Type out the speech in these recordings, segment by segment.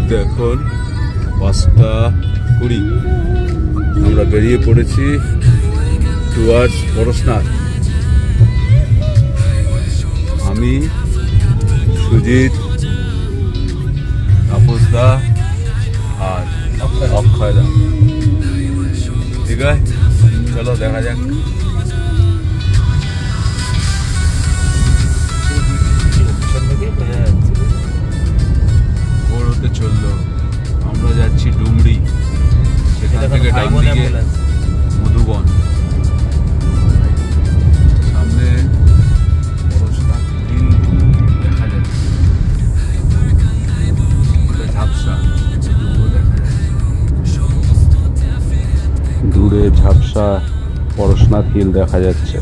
ঘড়িতে এখন 5:20। আমরা বেরিয়ে পড়েছি টুয়ার্ডস পরশনাথ। আমি, সুজিত, তাপসদা আর অক্ষয়দা। ঠিক আছে, চলো দেখা যাক। ভোর হতে চললো, আমরা যাচ্ছি ডুমরি, সেখান থেকে ডান দিকে মধুবন, সামনে পরশনাথ হিল দেখা যাচ্ছে, ঝাপসা দেখা যাচ্ছে, দূরে ঝাপসা পরশনাথ হিল দেখা যাচ্ছে।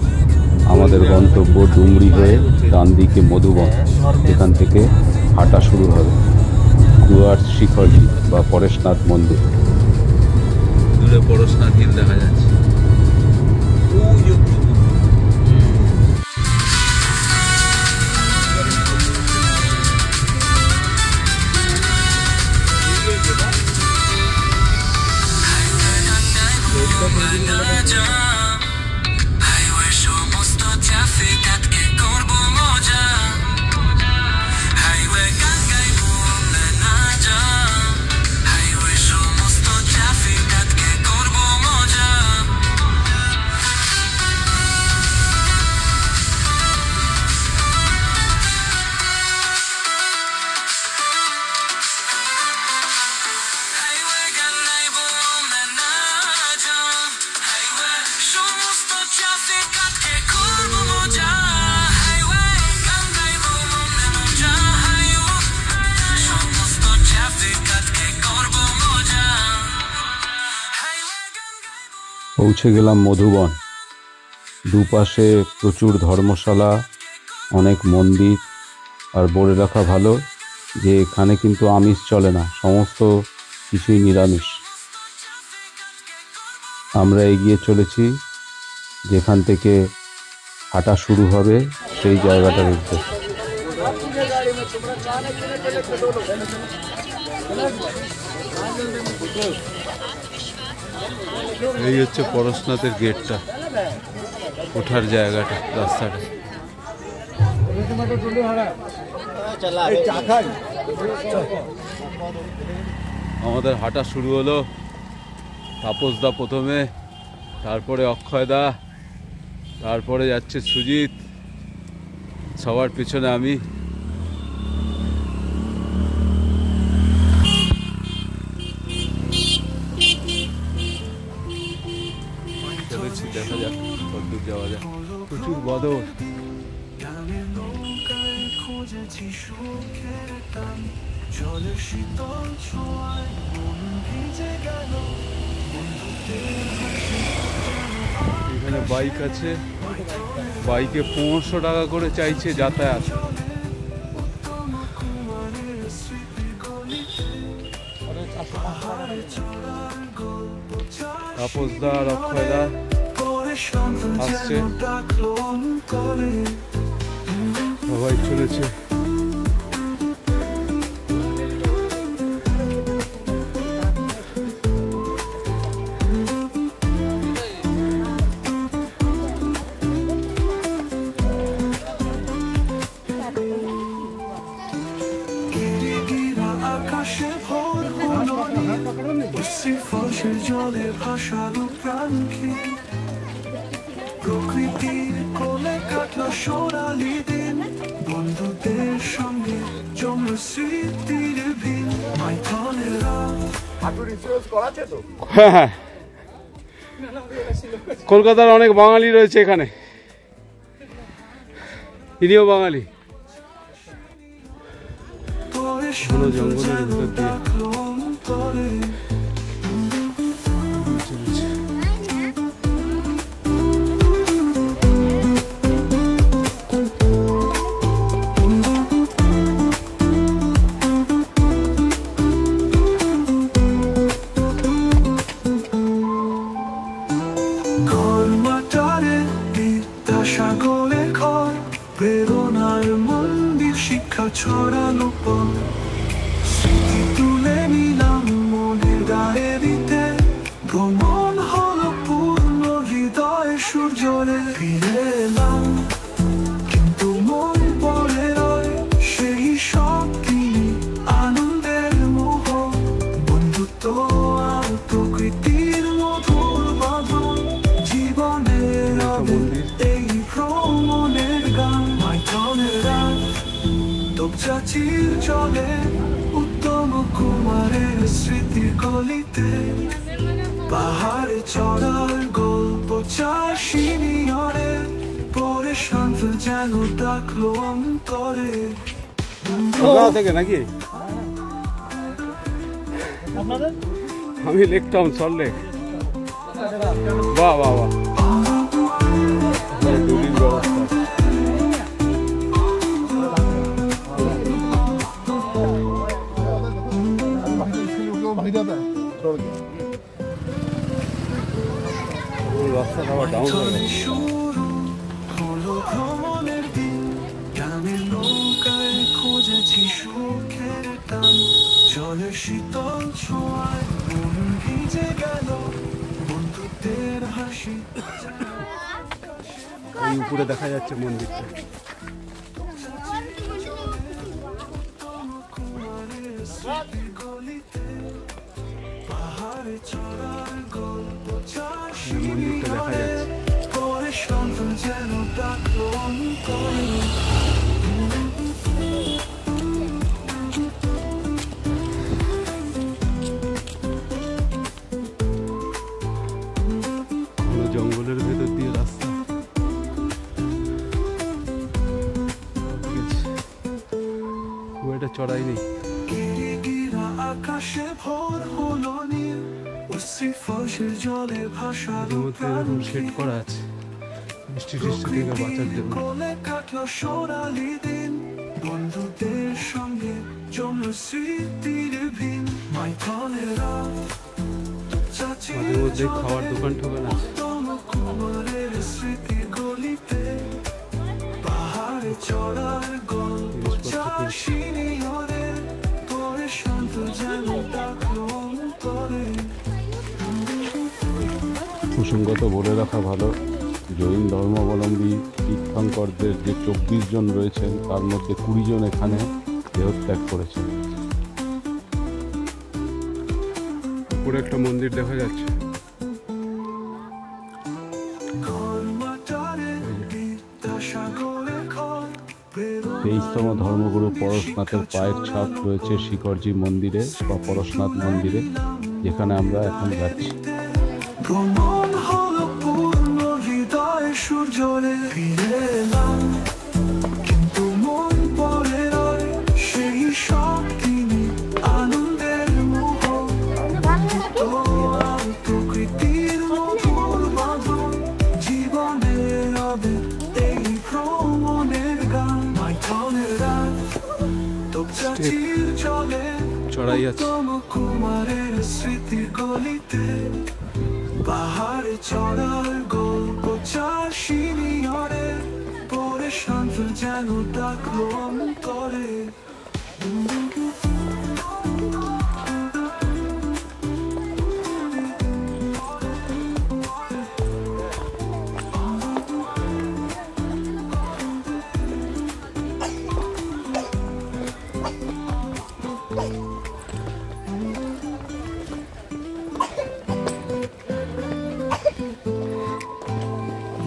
আমাদের গন্তব্য ডুমরি হয়ে ডান দিকে মধুবন, এখান থেকে হাঁটা শুরু হবে টুয়ার্ডস শিখরজি বা পরেশনাথ মন্দির। দূরে পরশনাথ হিল দেখা যাচ্ছে। পৌঁছে গেলাম মধুবন। দুপাশে প্রচুর ধর্মশালা, অনেক মন্দির, আর বলে রাখা ভালো যে এখানে কিন্তু আমিষ চলে না, সমস্ত কিছুই নিরামিষ। আমরা এগিয়ে চলেছি যেখান থেকে হাঁটা শুরু হবে সেই জায়গাটার উদ্দেশ্যে। এই হচ্ছে পরশনাথের গেটটা, ওঠার জায়গাটা, রাস্তাটা। আমাদের হাঁটা শুরু হলো। তাপসদা প্রথমে, তারপরে অক্ষয়দা, তারপরে যাচ্ছে সুজিত, সবার পিছনে আমি। দেখা যাক কতদূর যাওয়া যায়। প্রচুর বদল। এখানে বাইক আছে, বাইকে 500 টাকা করে চাইছে যাতায়াত। তাপসদা আর অক্ষয়দা আসছে, সবাই চলেছে। জলে ভাসালো প্রাণকে, প্রকৃতির কোলে কাটলো সোনালি দিন, বন্ধুদের সঙ্গে জমল স্মৃতির ভিন। হ্যাঁ, কলকাতার অনেক বাঙালি রয়েছে এখানে, ইনিও বাঙালি। জঙ্গলের ভিতর দিয়ে প্রেরণার মন্দির, শিক্ষা ছড়ানো পথ, স্মৃতি তুলে নিলাম মনের ডায়েরিতে, ভ্রমণ হলো পূর্ণ হৃদয়ে সূর্যরে। ফিরে এলাম কিন্তু মন পড়ে রয় সেই সব দিন, আনন্দের মোহ, বন্ধুত্ব আর প্রকৃতির মধুর বাঁধন, জীবনের রবে এই ভ্রমণের গান। মাইথনের রাত তোপচাচির চলে উত্তম কুমারের স্মৃতির গলিতে, পাহাড়ে চড়ার গল্প চাষিনিয়রে, পরে শান্ত যেন ডাকলো অন্তরে। থেকে নাকি আমি লেক টাউন সল্টলেক। বাহ বাহ বাহ, ডুলির ব্যবস্থা। রাস্তাটা আবার ডাউন হয়ে গেছে। শুরু হলো ভ্রমণের দিন, গ্রামের নৌকায় খুঁজেছি সুখের টান, জলের শীতল ছোঁয়ায় মন ভিজে গেল, বন্ধুত্বের হাসি। ওই উপরে দেখা যাচ্ছে মন্দিরটা। পাহাড়ে চড়ার গল্প মন্দিরটা দেখা যাচ্ছে। পরে শান্ত যেন ডাকলো অন্তরে। কোনো জঙ্গলের ভেতর দিয়ে রাস্তা, খুব একটা চড়াই নেই। গিরিগিরা আকাশে ভোর হলো নীল, উচ্ছি ফসের জলে ভাসালো মধ্যে এরকম সেট করা আছে বৃষ্টি টিষ্টি থেকে বাঁচার জন্য। কোলে কাটলো সোনালি দিন, বন্ধুদের সঙ্গে জমলো স্মৃতির ভিন। মাইথনের রাত মাঝে মধ্যে খাওয়ার দোকান টোকান আছে। উত্তম কুমারের স্মৃতির গলিতে, পাহাড়ে চড়ার গল্প চাষিনিয়রে, পরে শান্ত যেন ডাকলো অন্তরে। প্রসঙ্গত বলে রাখা ভালো, জৈন ধর্মাবলম্বী তীর্থঙ্করদের যে 24 জন রয়েছেন তার মধ্যে 20 জন এখানে দেহত্যাগ করেছেন। উপরে একটা মন্দির দেখা যাচ্ছে। বিদ্যাসাগরে ঘর 23তম ধর্মগুরু পরশনাথের পায়ের ছাপ রয়েছে শিখরজি মন্দিরে বা পরশনাথ মন্দিরে, যেখানে আমরা এখন যাচ্ছি। ভ্রমণ হলো পূর্ণ হৃদয়ে সূর্যরে। ফিরে এলাম কিন্তু মন পড়ে রয় সেই সব দিনে, আনন্দের মোহ, বন্ধুত্ব আর প্রকৃতির মধুর বাঁধন, জীবনের রবে এই ভ্রমণের গান। মাইথনের রাত তোপচাচির চলে চড়াই আছে। উত্তম কুমারের স্মৃতির গলিতে, পাহাড়ে চড়ার গল্প চাষিনিয়রে, পরে শান্ত যেন ডাকলো অন্তরে।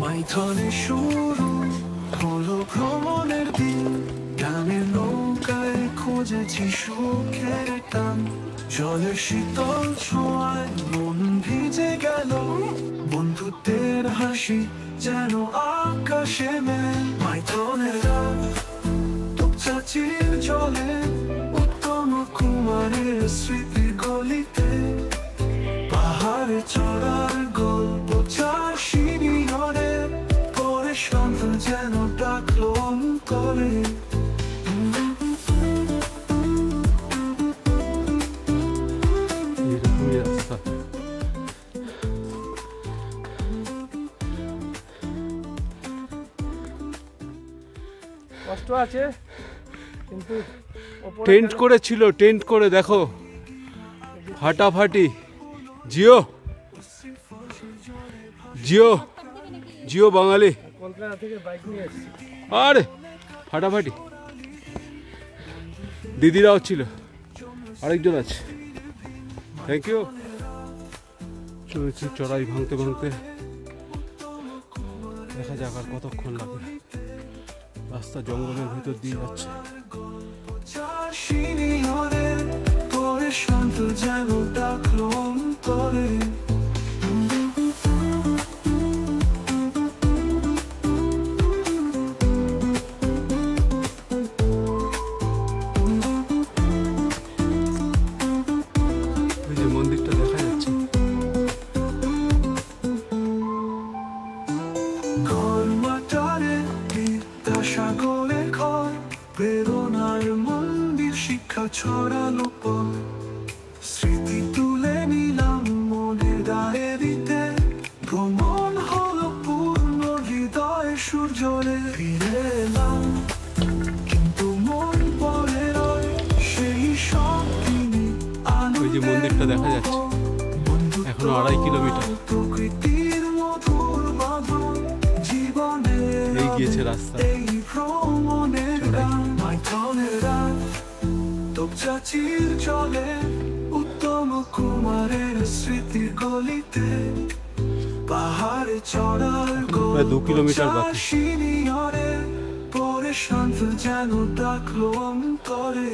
মাইথনের শুরু হলো ভ্রমণের দিন, গ্রামের নৌকায় খুঁজেছি সুখের টান, জলের শীতল ছোঁয়ায় মন ভিজে গেল, বন্ধুত্বের হাসি যেন আকাশে মেঘ। মাইথনের রাত তোপচাচির জলে উত্তম কুমারের স্মৃতির গলিতে, পাহাড়ে চড়ার গল্প চাষিনিয়রে, পরে শান্ত যেন ডাকলো অন্তরে। এরকমই রাস্তা। কষ্ট আছে কিন্তু টেন্ট করেছিল, টেন্ট করে দেখো ফাটাফাটি। জিও জিও জিও বাঙালি, আরে ফাটাফাটি। দিদিরাও ছিল, আরেকজন আছে। Thank you. চলেছি চড়াই ভাঙতে ভাঙতে, দেখা যাক আর কতক্ষণ লাগে। রাস্তা জঙ্গলের ভিতর দিয়ে যাচ্ছে। মন্দিরটা দেখা যাচ্ছে। সাগরের ঘর, প্রেরণার মন্দির, শিক্ষা ছড়ালো পর, স্মৃতি তুলে নিলাম মনের ডায়েরিতে, ভ্রমণ হলো পূর্ণ হৃদয় সূর্যরে। ফিরে এলাম কিন্তু মন পড়ে রয় সেই সব দিনে। ওই যে মন্দিরটা দেখা যাচ্ছে, এখনো 2.5 কিলোমিটার। প্রকৃতির মধুর বাঁধন জীবনে এই গিয়েছে রাস্তা। চাচির চলে উত্তম কুমারের স্মৃতির গলিতে, পাহাড়ে চড়ার প্রায় 2 কিলোমিটার বাকি। পরে শান্ত যেন ডাকলো অন্তরে।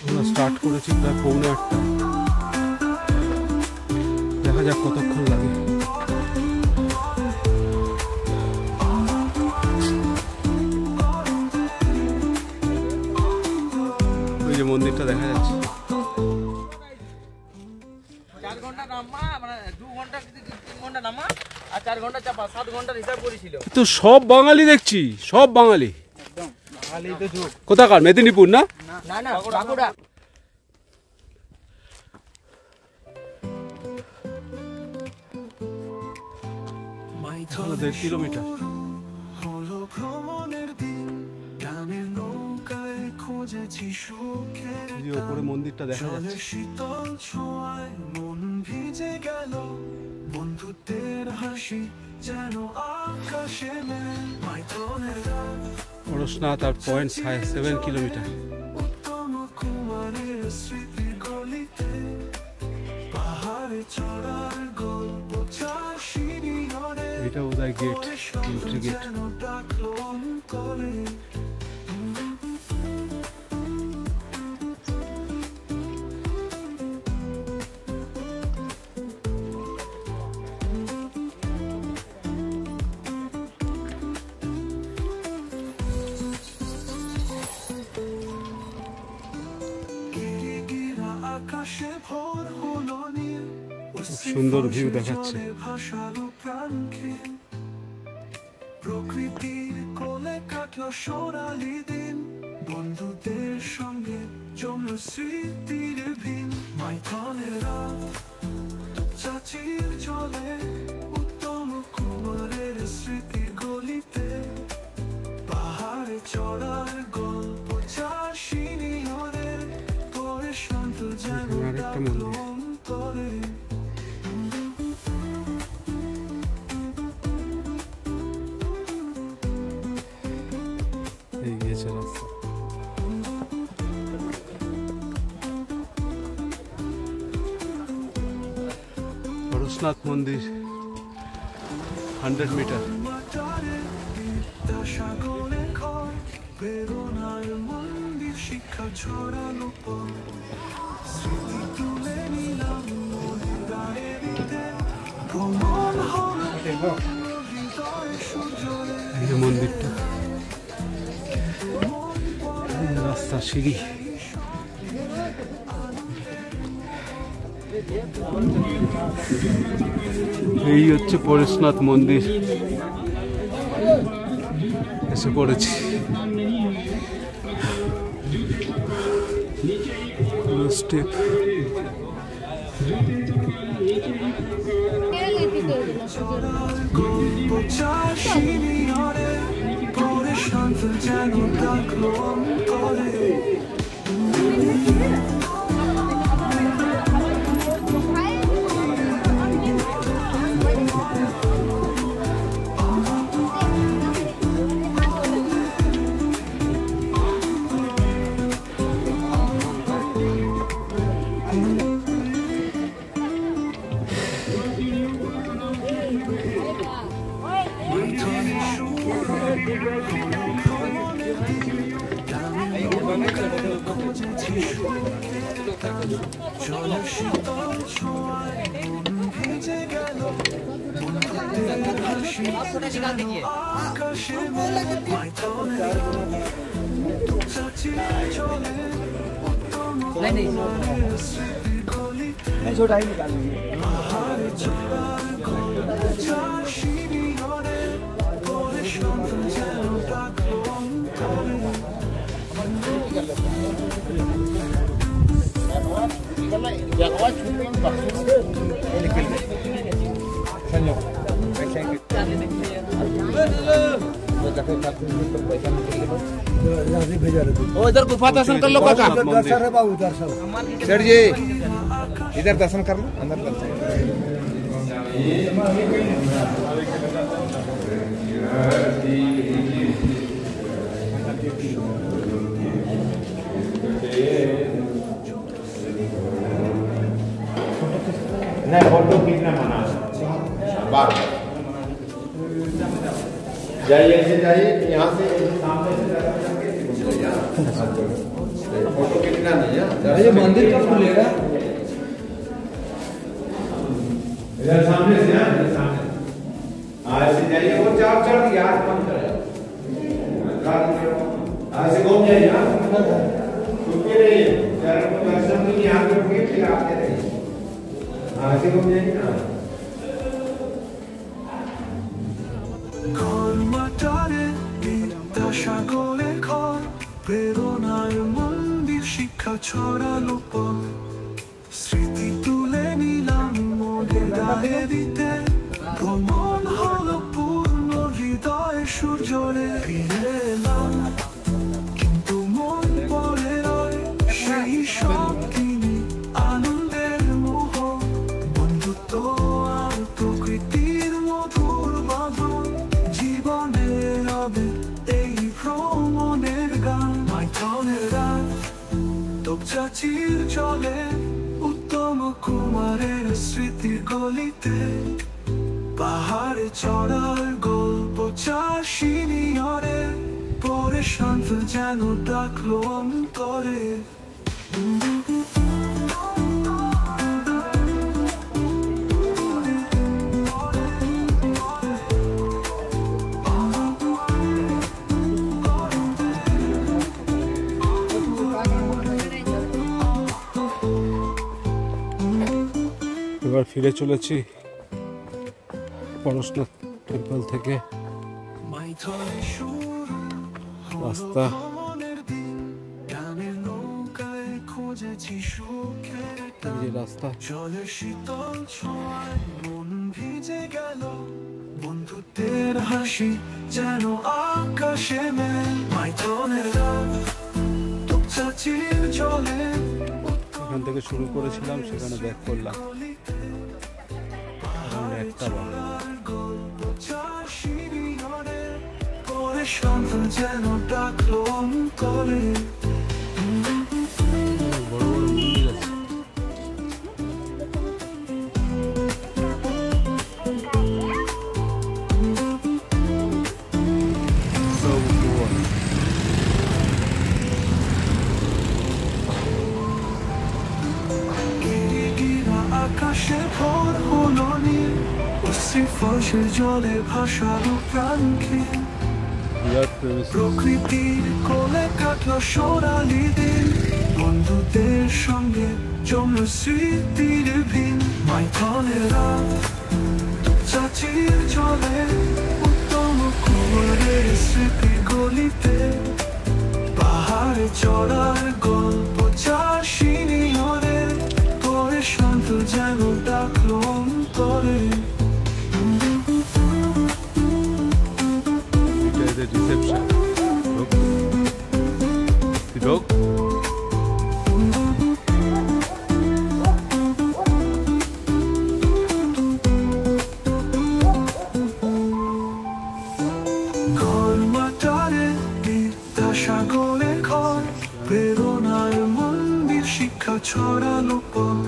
আমরা স্টার্ট করেছি প্রায় 8:45। দেখা যাক কতক্ষণ লাগে। ওই যে মন্দিরটা দেখা যাচ্ছে। 4 ঘন্টা নামা, মানে 2 ঘন্টা 3 ঘন্টা নামা আর 4 ঘন্টা চাপা, 7 ঘন্টার হিসাব করেছিল। তো সব বাঙালি দেখছি, সব বাঙালি। একদম বাঙালি তো যুগ। কোথাকার? মেদিনীপুর না? না না, বাঁকুড়া। 1.5 কিলোমিটার। হলো ভ্রমণের দিন, গ্রামের নৌকায় খুঁজেছি সুখের এই যে উপরে মন্দিরটা দেখা যাচ্ছে। জলের শীতল ছোঁয়ায় মন ভিজে গেল, বন্ধুত্বের হাসি যেন আকাশে মেঘ। মাইথনের রাত, পরশনাথ আর 0.7 কিলোমিটার। উত্তম কুমারের স্মৃতির গলিতে, পাহাড়ে চড়ার গল্প চাষিনী ঘরে। এটা উদয় গেট, এন্ট্রি গেট। আকাশে ভোর হলো নীল, সুন্দর ভিউ দেখাচ্ছে। প্রকৃতির কোলে কাটলো সোনালি দিন, বন্ধুদের সঙ্গে জমল স্মৃতির ভিন। মাইথনের রাত, চাচির চলে উত্তম কুমারের স্মৃতির গলিতে, পাহাড়ে চড়ার গল্প চাষিনী ঘরের, পরে শান্ত যেন ডাকলো অন্তরে। এই গিয়েছে রাস্তা। পরশনাথ মন্দির 100 মিটার। সাগরে ঘর, প্রেরণার মন্দির, শিক্ষা ছড়ালো পর, স্মৃতি তুলে নিলাম মনের ডায়েরিতে, ভ্রমণ হলো হৃদয় সূর্যরে। এই যে মন্দিরটা, রাস্তা সিঁড়ি। এই হচ্ছে পরশনাথ মন্দির, এসে পড়েছি। স্টেপ পরে শান্ত যেন ডাকলো অন্তরে। জলের শীতল ছোঁয়ায় মন ভিজে গেল বন্ধুদের হাসি যেন আকাশে মেলে মাইথনের চাচিয়ে চলে উত্তম কুমারের স্মৃতির গলিতে পাহাড়ে চড়ার গল্প চার সিঁড়ি ঘরে পরে সন্ধ্যা যেন ডাকলো অন্তরে इधर गुफा दर्शन कर लो काका। सेठ जी इधर दर्शन कर लो, अंदर दर्शन। नहीं फोटो खींचना मना बात जाइए ऐसे जाइए यहाँ से सामने से फोटो खींचना नहीं है। ये मंदिर कब खुलेगा? इधर सामने से इधर सामने ऐसे जाइए वो चार चार याद कम करेगा ऐसे घूम जाइए रुके रहिए दर्शन के लिए यहाँ पे रुकिए फिर आते रहिए ऐसे घूम जाइए ना। ঘরমাটারে বিদ্যাসাগরে ঘর প্রেরণার মন্দির শিক্ষা ছড়ালো পথ স্মৃতি তুলে নিলাম মনে ডায়েরিতে ভ্রমণ হলো পূর্ণ হৃদয়ে সূর্যরে ফিরে এলাম কিন্তু মন পড়ে রয় সেই সব দিনই আনন্দের মোহ বন্ধুত্ব আর প্রকৃতির মধুর বাঁধন জীবনে রবে এই ভ্রমণের গান মাইথনের রাত তোপচাচির চলে উত্তম কুমারের স্মৃতির গলিতে পাহাড়ে চড়ার গল্প চার সিঁড়ি ঘরে পরে শান্ত যেন ডাকলো অন্তরে এবার ফিরে চলেছি পরশনাথ টেম্পল থেকে। মাইথনের সুর রাস্তা ভ্রমণের দিন গানের নৌকায় খুঁজেছি সুখের এই টান যে রাস্তা, জলের শীতল ছোঁয়ায় মন ভিজে গেল বন্ধুত্বের হাসি যেন আকাশে মেল মাইথনের রাত তোপচাচির চলে এখান থেকে শুরু করেছিলাম, সেখানে ব্যাক করলাম। এখন একটা বাজে। পরে শান্ত যেন ডাকলো অন্তরে বড় বড় মন্দির আছে। আকাশে ভোর হলো নীল ফসের জলে ভাসালো প্রাণকে প্রকৃতির কোলে কাটলো সোনালি দিন বন্ধুদের সঙ্গে জমল স্মৃতির ভিন মাইথনের রাত চাচির চলে উত্তম কুমারের স্মৃতির গলিতে পাহাড়ে চড়ার গল্প চার সিঁড়ি ঘরে পরে শান্ত যেন ডাকলো অন্তরে রিসেপশন ঢোক ঘরমাটারে বিদ্যাসাগরে ঘর প্রেরণার মন্দির শিক্ষা ছড়ালো পথ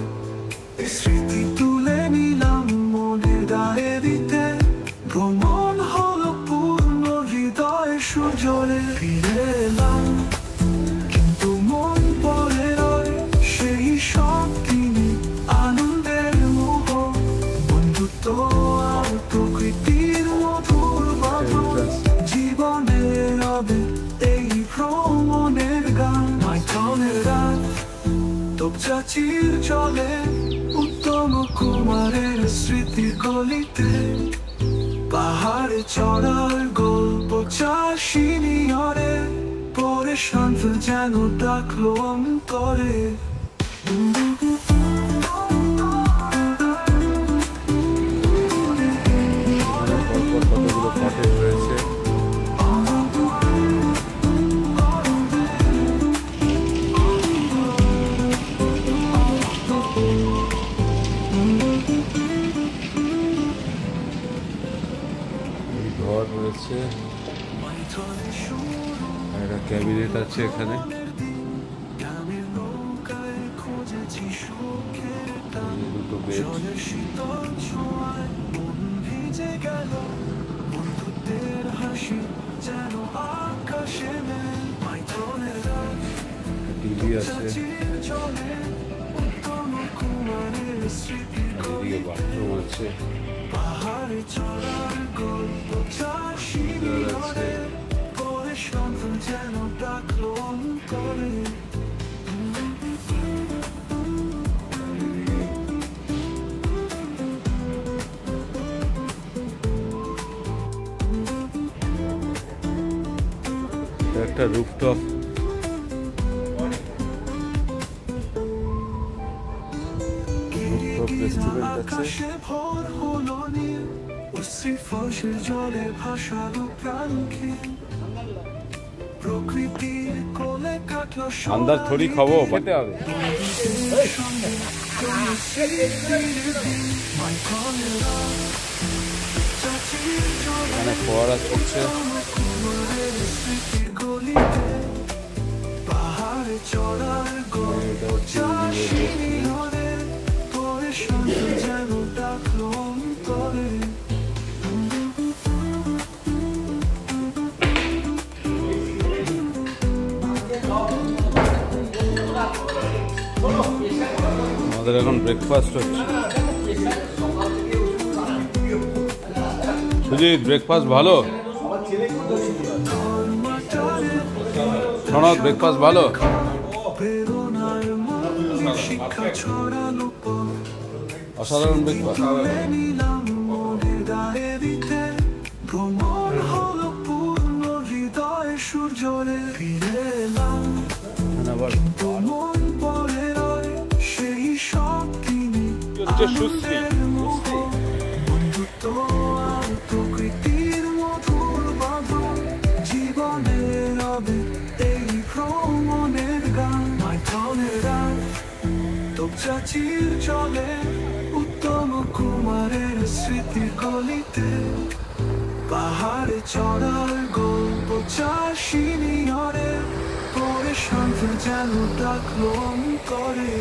স্মৃতি তুলে নিলাম মনে ডায়েরিতে ভ্রমণ হলো পূর্ণ হৃদয়ে সূর্যরে ফিরে এলাম কিন্তু মন পড়ে রয় তোপচাচির চলে উত্তম কুমারের স্মৃতির গলিতে, পাহাড়ে চড়ার গল্প চাষিনিয়রে, পরে শান্ত যেন ডাকলো অন্তরে। কতগুলো কটেজ রয়েছে। ঘর রয়েছে, একটা ক্যাবিনেট আছে এখানে, দুটো বেড। টিভি আছে, এদিকে বাথরুম আছে, পাহাড়ে চড়ার গল্প চাষিনিয়রে, পরে শান্ত যেন ডাকলো অন্তরে। একটা রুফটপ, রেস্টুরেন্ট আছে। জলে ভাসালো প্রাণকে, প্রকৃতির কোলে কাটলো আন্দাজ থোড়ি খাবো, খেতে হবে। এখানে ফোয়ারা চলছে। পাহাড়ে চড়ার গল্প চাষিনিয়রে, পরে শান্ত যেন ডাকলো অন্তরে। আমাদের এখন ব্রেকফাস্ট হচ্ছে। সুজিত, ব্রেকফাস্ট ভালো? শোনো, ব্রেকফাস্ট ভালো? অসাধারণ ব্রেকফাস্ট। সূর্যরে ফিরে এলাম, মন পড়ে রয় সেই সব দিনে। বন্ধুত্ব আর প্রকৃতির মধুর বাঁধন, জীবনে রবে এই ভ্রমণের গান। মাইথনের রাত, তোপচাচির চলে উত্তম কুমারের স্মৃতির গলিতে, পাহাড়ে চড়ার গল্প চাষিনিয়রে, পরে শান্ত যেন ডাকলো অন্তরে।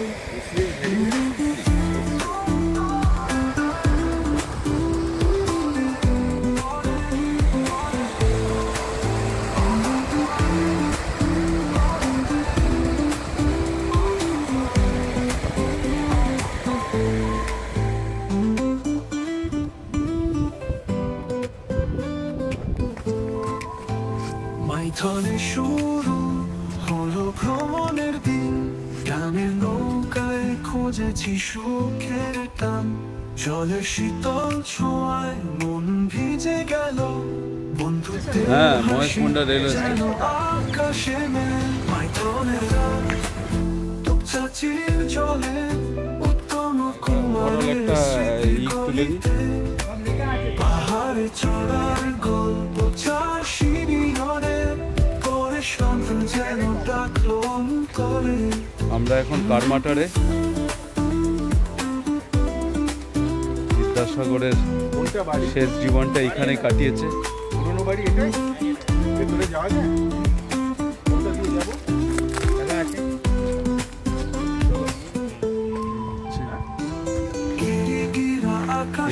মাইথনে শুরু হলো ভ্রমণের দিন, গ্রামের নৌকায় খুঁজেছি সুখের টান, জলের শীতল ছোঁয়ায় মন ভিজে গেল, বন্ধুত্বের মহেশমুন্ডা রেলওয়ে স্টেশন। আকাশে মেঘ, মাইথনের রাত, তোপচাচির জলে উত্তম কুমারের স্মৃতির গলিতে, পাহাড়ে চড়ার গল্প চাষিনিয়রে, পরে শান্ত যেন ডাকলো অন্তরে। আমরা এখন কারমাটারে, বিদ্যাসাগরের শেষ জীবনটা এখানে কাটিয়েছে। পুরনো বাড়ি এটাই, ভেতরে যাওয়া যায়? কোনটা দিয়ে যাবো? দেখা আছে।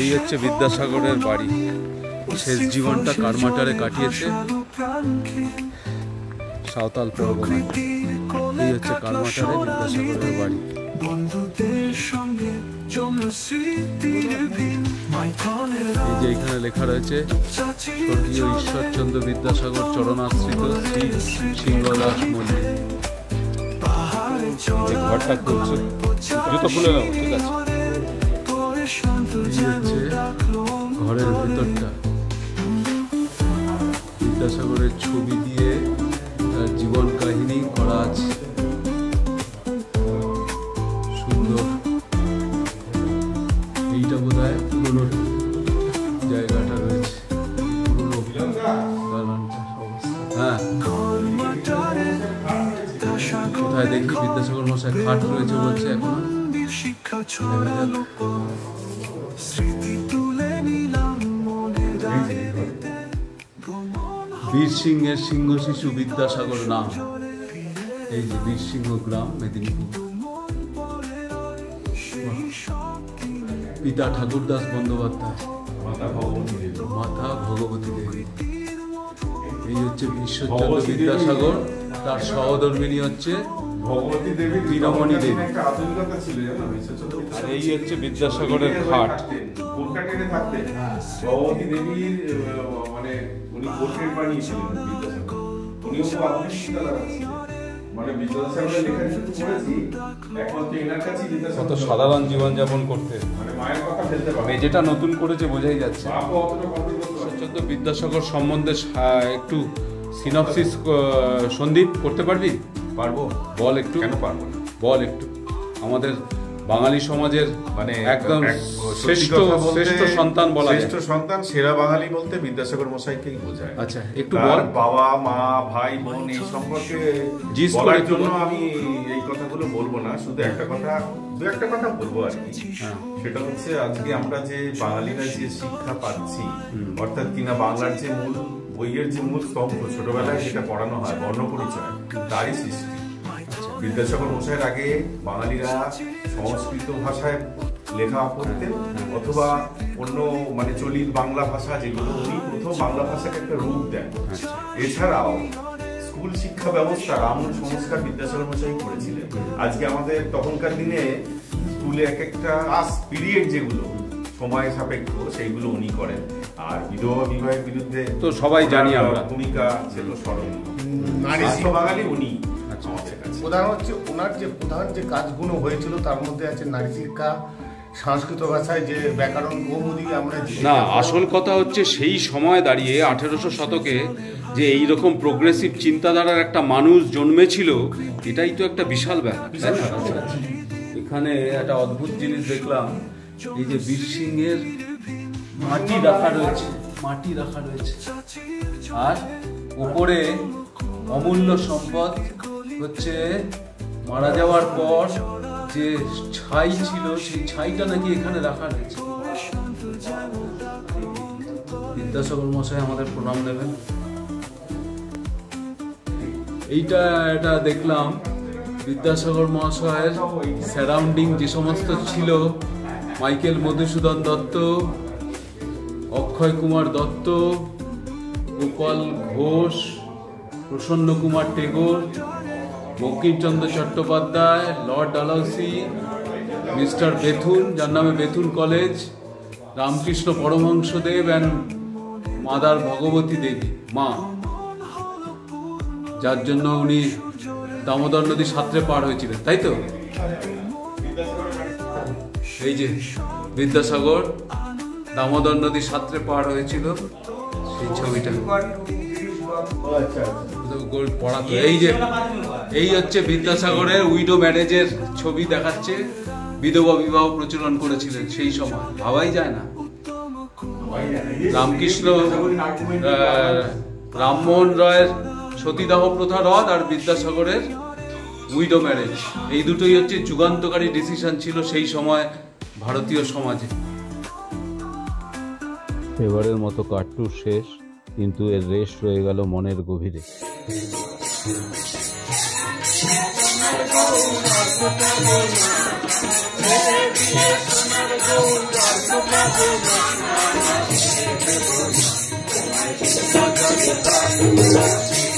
এই হচ্ছে বিদ্যাসাগরের বাড়ি, শেষ জীবনটা কারমাটারে কাটিয়েছে সাঁওতাল পরগনায়। এই হচ্ছে কারমাটারে বিদ্যাসাগরের বাড়ি। বন্ধুদের সঙ্গে এই যে এখানে লেখা রয়েছে স্বর্গীয় ঈশ্বরচন্দ্র বিদ্যাসাগর চরণাশ্রিত শ্রী সিংহদাস মন্দির। যে ঘরটা খুলছে, জুতো খুলে নেবো, ঠিক আছে। এই হচ্ছে ঘরের ভেতরটা, বিদ্যাসাগরের ছবি দিয়ে তার জীবন কাহিনী করা আছে, সুন্দর। এইটা বোধহয় পুরোনো জায়গাটা রয়েছে, পুরোনো দালানটার অবস্থা। হ্যাঁ, কোথায় দেখি বিদ্যাসাগর মশাই খাট রয়েছে বলছে এখন। বীর সিংহের সিংহ শিশু বিদ্যাসাগর নাম। এই যে বীরসিংহ গ্রাম, মেদিনীপুর। পিতা ঠাকুরদাস বন্দ্যোপাধ্যায়, মাতা ভগবতী দেবী। এই হচ্ছে ঈশ্বরচন্দ্র বিদ্যাসাগর, তার সহধর্মিণী হচ্ছে ভগবতী দেবী, বীরমণি দেবী। একটা আধুনিকতা ছিল জানো, আর এই হচ্ছে বিদ্যাসাগরের খাট। কলকাতায় থাকতেন ভগবতী দেবীর, মানে উনি পোর্ট্রেট বানিয়েছিলেন বিদ্যাসাগর। উনিও খুব আধুনিক চিন্তাধারা ছিলেন, মানে বিদ্যাসাগরের লেখা শুধু পড়েছি, একমাত্র এনার কাছেই কত সাধারণ জীবনযাপন করতে, মানে মায়ের কথা ফেলতে পারে। মেজেটা নতুন করেছে বোঝাই যাচ্ছে। বাপও অতটা কন্ট্রোল করতে পারে। ঈশ্বরচন্দ্র বিদ্যাসাগর সম্বন্ধে একটু সিনপসিস সন্দীপ করতে পারবি? পারবো, বল একটু। কেন পারবো না? বল একটু। আমাদের বাঙালি সমাজের মানে একদম সত্যি কথা বলতে শ্রেষ্ঠ সন্তান বলা যায়। শ্রেষ্ঠ সন্তান, সেরা বাঙালি বলতে বিদ্যাসাগর মশাইকেই বোঝায়। আচ্ছা, একটু তার বল। বাবা মা ভাই বোন এই সম্পর্কে জিজ্ঞেস করে বলার একটু জন্য বল। আমি এই কথাগুলো বলবো না, শুধু একটা কথা, দু একটা কথা বলবো আর কি। হ্যাঁ। সেটা হচ্ছে আজকে আমরা যে বাঙালিরা যে শিক্ষা পাচ্ছি, অর্থাৎ কিনা বাংলার যে মূল বইয়ের যে মূল স্তম্ভ, ছোটবেলায় যেটা পড়ানো হয় বর্ণ পরিচয়, তারই সৃষ্টি। বিদ্যাসাগর মশাইয়ের আগে বাঙালিরা সংস্কৃত ভাষায় লেখা পড়তেন, অথবা অন্য মানে চলিত বাংলা ভাষা যেগুলো, উনি প্রথম বাংলা ভাষাকে একটা রূপ দেন। এছাড়াও স্কুল শিক্ষা ব্যবস্থার আমূল সংস্কার বিদ্যাসাগর মশাই করেছিলেন। আজকে আমাদের তখনকার দিনে স্কুলে এক একটা পিরিয়ড যেগুলো সময় সাপেক্ষ, সেইগুলো উনি করেন। আর বিধবা বিবাহের বিরুদ্ধে তো সবাই জানি আমরা। ভূমিকা ছিল স্মরণীয়। নারী শ্রেষ্ঠ বাঙালি উনি আমাদের কাছে। প্রধান হচ্ছে ওনার যে প্রধান যে কাজগুলো হয়েছিল তার মধ্যে আছে নারী শিক্ষা, সংস্কৃত ভাষায় যে ব্যাকরণ কৌমুদি আমরা না, আসল কথা হচ্ছে সেই সময় দাঁড়িয়ে 1800 শতকে যে এই রকম প্রোগ্রেসিভ চিন্তাধারার একটা মানুষ জন্মেছিল, এটাই তো একটা বিশাল ব্যাপার, তাই না? আচ্ছা, আচ্ছা। এখানে একটা অদ্ভুত জিনিস দেখলাম, এই যে বীরসিংহের মাটি রাখা রয়েছে, মাটি রাখা রয়েছে, আর উপরে অমূল্য সম্পদ হচ্ছে মারা যাওয়ার পর যে ছাই ছিল, সেই ছাইটা নাকি এখানে রাখা রয়েছে। বিদ্যাসাগর মশাই আমাদের প্রণাম দেবেন। এটা দেখলাম বিদ্যাসাগর মহাশয়ের সারাউন্ডিং যে সমস্ত ছিল, Michael Madhusudan Dutt, Akshay Kumar Dutta, Gopal Ghosh, Prasanna Kumar Tagore, Bankimchandra Chattopadhyay, Lord Dalhousie, mister Bethune, যার নামে Bethune college, Ramakrishna Paramahansadev and mother Bhagavati Devi, মা, যার জন্য উনি দামোদর নদী সাঁতরে পার হয়েছিলেন, তাই তো? এই যে বিদ্যাসাগর দামোদর নদী সাঁতরে পার হয়েছিল, সেই ছবিটা পড়াতো। এই হচ্ছে বিদ্যাসাগরের উইডো ম্যারেজের ছবি দেখাচ্ছে, বিধবা বিবাহ প্রচলন করেছিলেন সেই সময়, ভাবাই যায় না। রামকৃষ্ণ রামমোহন রায়ের সতীদাহ প্রথা রদ আর বিদ্যাসাগরের উইডো ম্যারেজ, এই দুটোই হচ্ছে যুগান্তকারী ডিসিশন ছিল সেই সময় ভারতীয় সমাজে। এবারের মতো কার্টুন শেষ, কিন্তু এর রেশ রয়ে গেল মনের গভীরে। সোনার